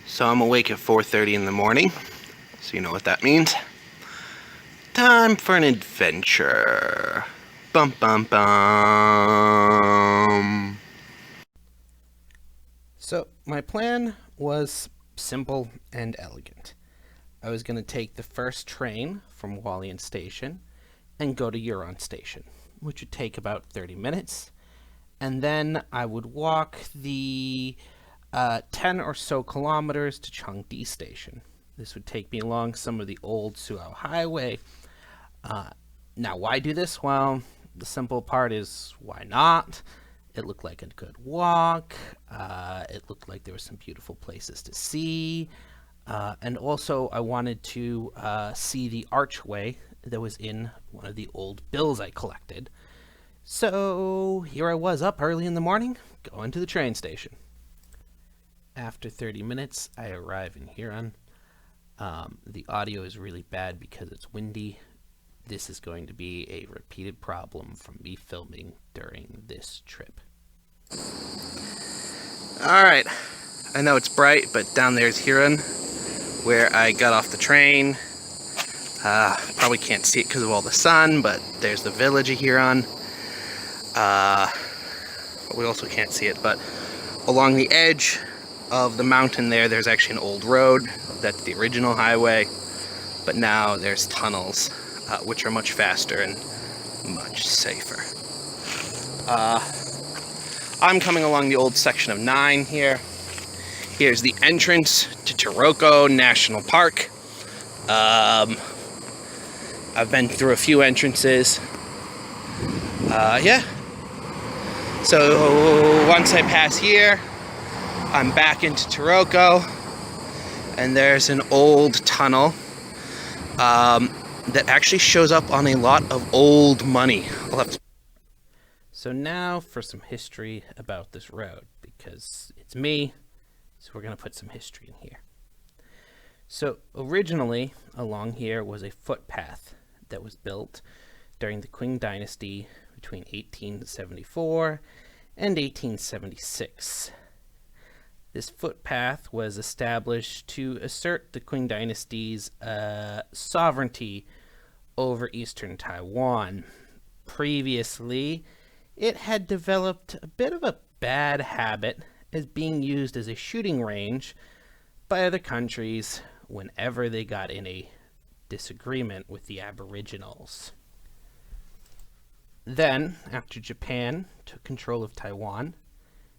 So I'm awake at 4:30 in the morning, so you know what that means. Time for an adventure. Bum bum bum. So my plan was simple and elegant. I was going to take the first train from Hualien Station and go to Heren Station, which would take about 30 minutes. And then I would walk the 10 or so kilometers to Chongde Station. This would take me along some of the old Suhua Highway. Now, why do this? Well, the simple part is, why not? It looked like a good walk. It looked like there were some beautiful places to see. And also, I wanted to see the archway that was in one of the old bills I collected. So here I was, up early in the morning, going to the train station. After 30 minutes, I arrive in Heren. The audio is really bad because it's windy. This is going to be a repeated problem from me filming during this trip. Alright, I know it's bright, but down there's Heren, where I got off the train. Probably can't see it because of all the sun, but there's the village of Heren. We also can't see it, but along the edge of the mountain there's actually an old road. That's the original highway, but now there's tunnels, which are much faster and much safer. I'm coming along the old section of 9 here. Here's the entrance to Taroko National Park. I've been through a few entrances. Yeah. So once I pass here, I'm back into Taroko, and there's an old tunnel that actually shows up on a lot of old money. So now for some history about this road, because it's me, so we're going to put some history in here. So originally, along here was a footpath that was built during the Qing Dynasty between 1874 and 1876. This footpath was established to assert the Qing Dynasty's sovereignty over eastern Taiwan. Previously, it had developed a bit of a bad habit as being used as a shooting range by other countries whenever they got in a disagreement with the Aboriginals. Then, after Japan took control of Taiwan,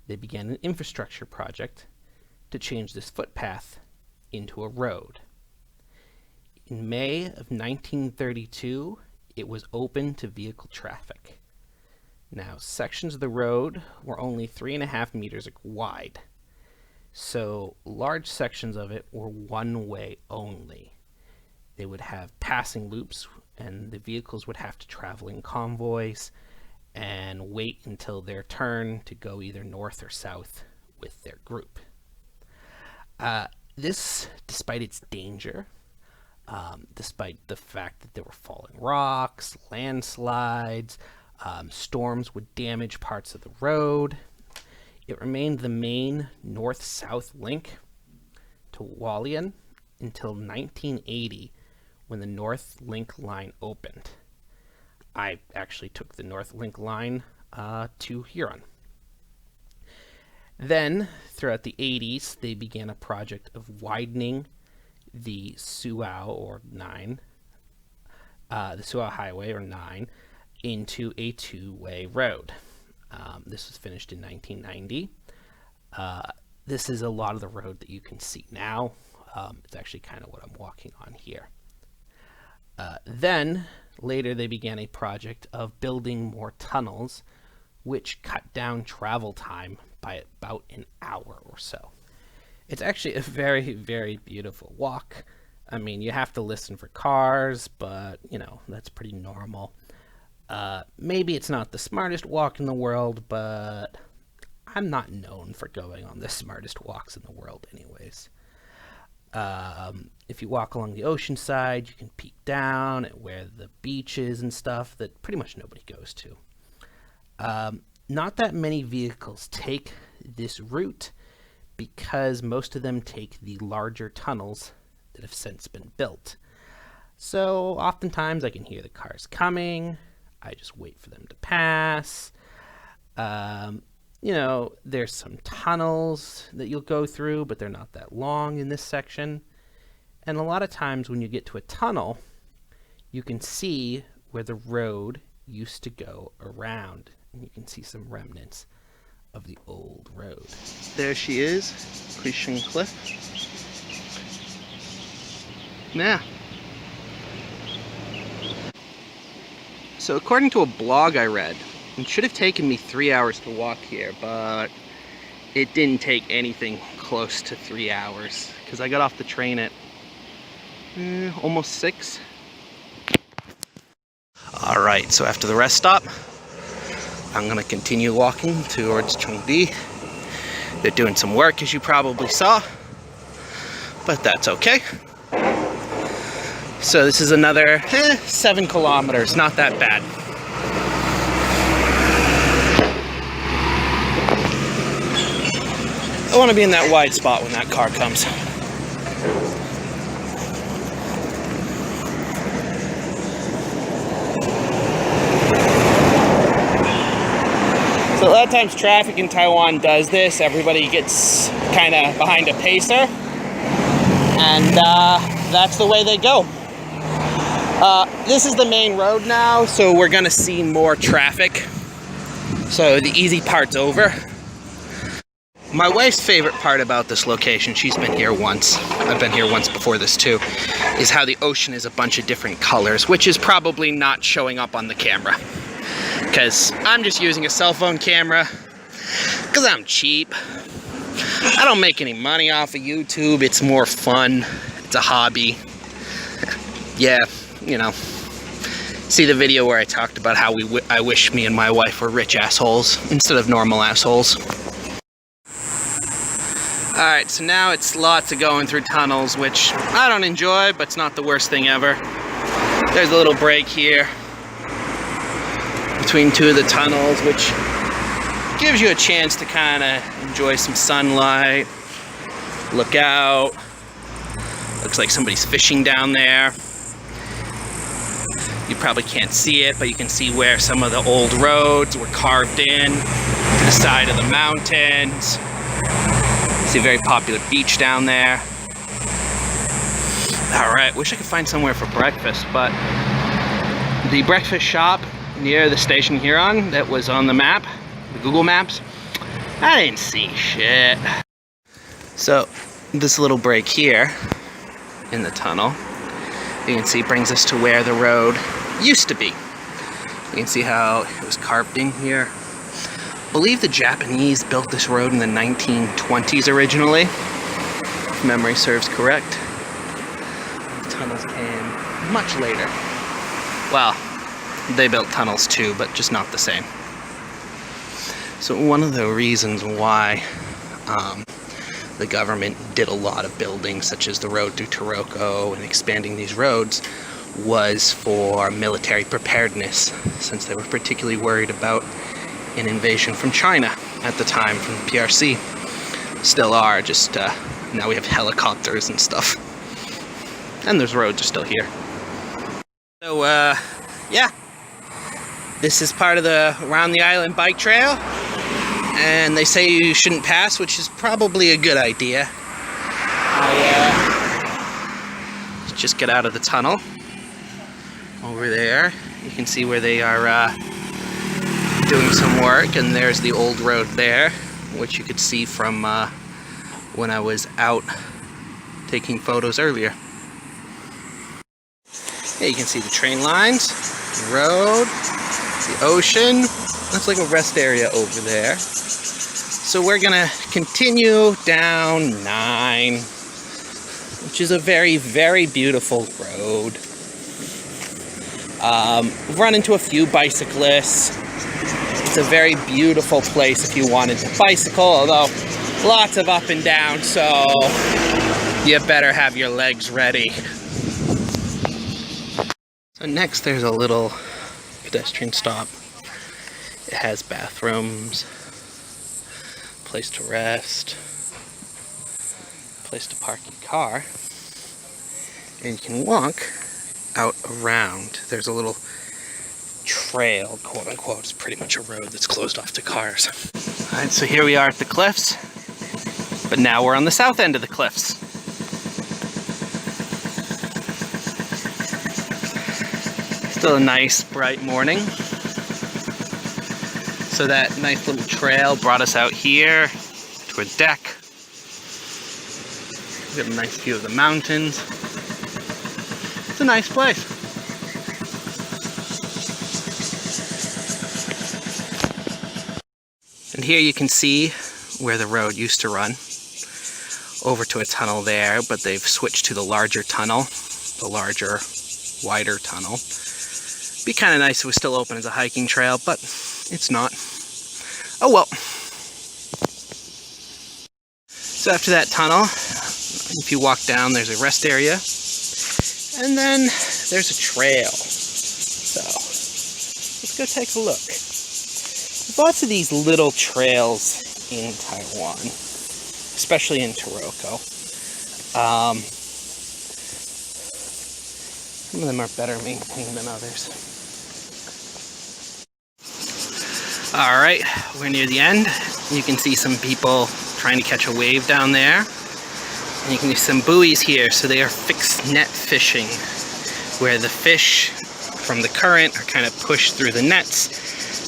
they began an infrastructure project to change this footpath into a road. In May of 1932, it was open to vehicle traffic. Now, sections of the road were only 3.5 meters wide, so large sections of it were one-way only. They would have passing loops, and the vehicles would have to travel in convoys and wait until their turn to go either north or south with their group. This, despite its danger, despite the fact that there were falling rocks, landslides, storms would damage parts of the road, it remained the main north-south link to Hualien until 1980, when the North Link line opened. I actually took the North Link line to Heren. Then, throughout the 80s, they began a project of widening the Suhua Highway, or 9, into a two-way road. This was finished in 1990. This is a lot of the road that you can see now. It's actually kind of what I'm walking on here. Then, later they began a project of building more tunnels, which cut down travel time by about an hour or so. It's actually a very, very beautiful walk. I mean, you have to listen for cars, but, you know, that's pretty normal. Maybe it's not the smartest walk in the world, but I'm not known for going on the smartest walks in the world anyways. If you walk along the ocean side, you can peek down at where the beach is and stuff that pretty much nobody goes to. Not that many vehicles take this route because most of them take the larger tunnels that have since been built. So oftentimes I can hear the cars coming. I just wait for them to pass. You know, there's some tunnels that you'll go through, but they're not that long in this section. And a lot of times when you get to a tunnel, you can see where the road used to go around. And you can see some remnants of the old road. There she is, Qingshui Cliff. Yeah. So according to a blog I read, it should have taken me 3 hours to walk here, but it didn't take anything close to 3 hours because I got off the train at almost 6. All right, so after the rest stop, I'm gonna continue walking towards Chongde. They're doing some work, as you probably saw, but that's okay. So this is another 7 kilometers, not that bad. I want to be in that wide spot when that car comes. So a lot of times traffic in Taiwan does this. Everybody gets kind of behind a pacer, and that's the way they go. This is the main road now, so we're gonna see more traffic. So the easy part's over. My wife's favorite part about this location, she's been here once, I've been here once before this too, is how the ocean is a bunch of different colors, which is probably not showing up on the camera. Because I'm just using a cell phone camera, because I'm cheap. I don't make any money off of YouTube, it's more fun, it's a hobby. Yeah, you know, see the video where I talked about how I wish me and my wife were rich assholes instead of normal assholes. Alright, so now it's lots of going through tunnels, which I don't enjoy, but it's not the worst thing ever. There's a little break here between two of the tunnels, which gives you a chance to kind of enjoy some sunlight, look out. Looks like somebody's fishing down there. You probably can't see it, but you can see where some of the old roads were carved in to the side of the mountains. See a very popular beach down there. Alright, wish I could find somewhere for breakfast, but the breakfast shop near the station Heren that was on the map, the Google Maps, I didn't see shit. So this little break here in the tunnel, you can see brings us to where the road used to be. You can see how it was carved in here. I believe the Japanese built this road in the 1920s originally, if memory serves correct. The tunnels came much later. Well, they built tunnels too, but just not the same. So one of the reasons why the government did a lot of buildings, such as the road through Taroko and expanding these roads, was for military preparedness, since they were particularly worried about an invasion from China at the time, from the PRC. Still are, just now we have helicopters and stuff. And those roads are still here. So, yeah. This is part of the Around the Island bike trail. And they say you shouldn't pass, which is probably a good idea. Just get out of the tunnel. Over there, you can see where they are doing some work, and there's the old road there, which you could see from when I was out taking photos earlier. Yeah, you can see the train lines, the road, the ocean. That's like a rest area over there. So we're gonna continue down 9, which is a very, very beautiful road. We've run into a few bicyclists. It's a very beautiful place if you wanted to bicycle, although lots of up and down, so you better have your legs ready. So next there's a little pedestrian stop. It has bathrooms, place to rest. place to park your car. And you can walk out around. There's a little trail, quote unquote. It's pretty much a road that's closed off to cars. Alright, so here we are at the cliffs. But now we're on the south end of the cliffs. Still a nice, bright morning. So that nice little trail brought us out here to a deck. We got a nice view of the mountains. It's a nice place. And here you can see where the road used to run over to a tunnel there, but they've switched to the larger tunnel, the larger, wider tunnel. Be kind of nice if it was still open as a hiking trail, but it's not. Oh well. So after that tunnel, if you walk down, there's a rest area, and then there's a trail. So let's go take a look. There's lots of these little trails in Taiwan, especially in Taroko. Some of them are better maintained than others. Alright, we're near the end. You can see some people trying to catch a wave down there. And you can see some buoys here, so they are fixed net fishing, where the fish from the current are kind of pushed through the nets,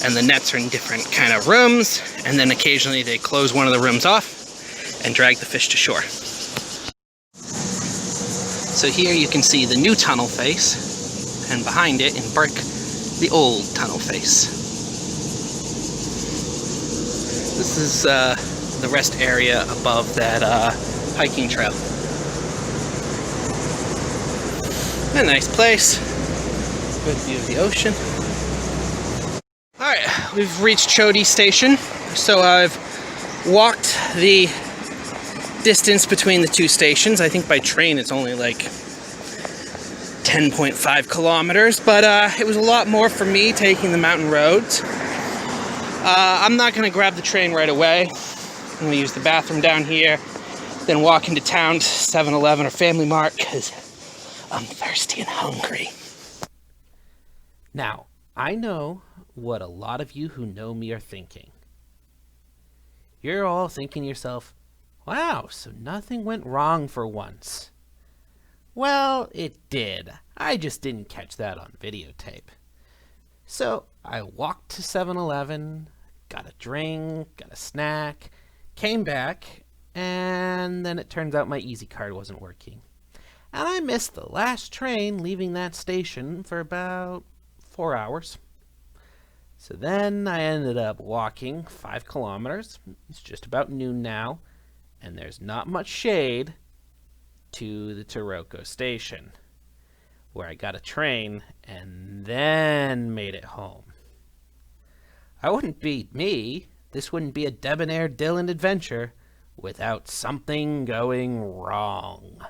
and the nets are in different kind of rooms, and then occasionally they close one of the rooms off and drag the fish to shore. So here you can see the new tunnel face, and behind it in brick, the old tunnel face. This is the rest area above that hiking trail. A nice place. Good view of the ocean. Alright, we've reached Chongde Station. So I've walked the distance between the two stations. I think by train it's only like 10.5 kilometers, but it was a lot more for me taking the mountain roads. I'm not going to grab the train right away. I'm going to use the bathroom down here, then walk into town to 7-Eleven or Family Mart, because I'm thirsty and hungry. Now, I know what a lot of you who know me are thinking. You're all thinking to yourself, wow, so nothing went wrong for once. Well, it did. I just didn't catch that on videotape. So I walked to 7-Eleven, got a drink, got a snack, came back, and then it turns out my Easy Card wasn't working. And I missed the last train leaving that station for about 4 hours. So then I ended up walking 5 kilometers. It's just about noon now, and there's not much shade, to the Taroko station, where I got a train and then made it home. I wouldn't be me. This wouldn't be a Debonair Dylan adventure without something going wrong.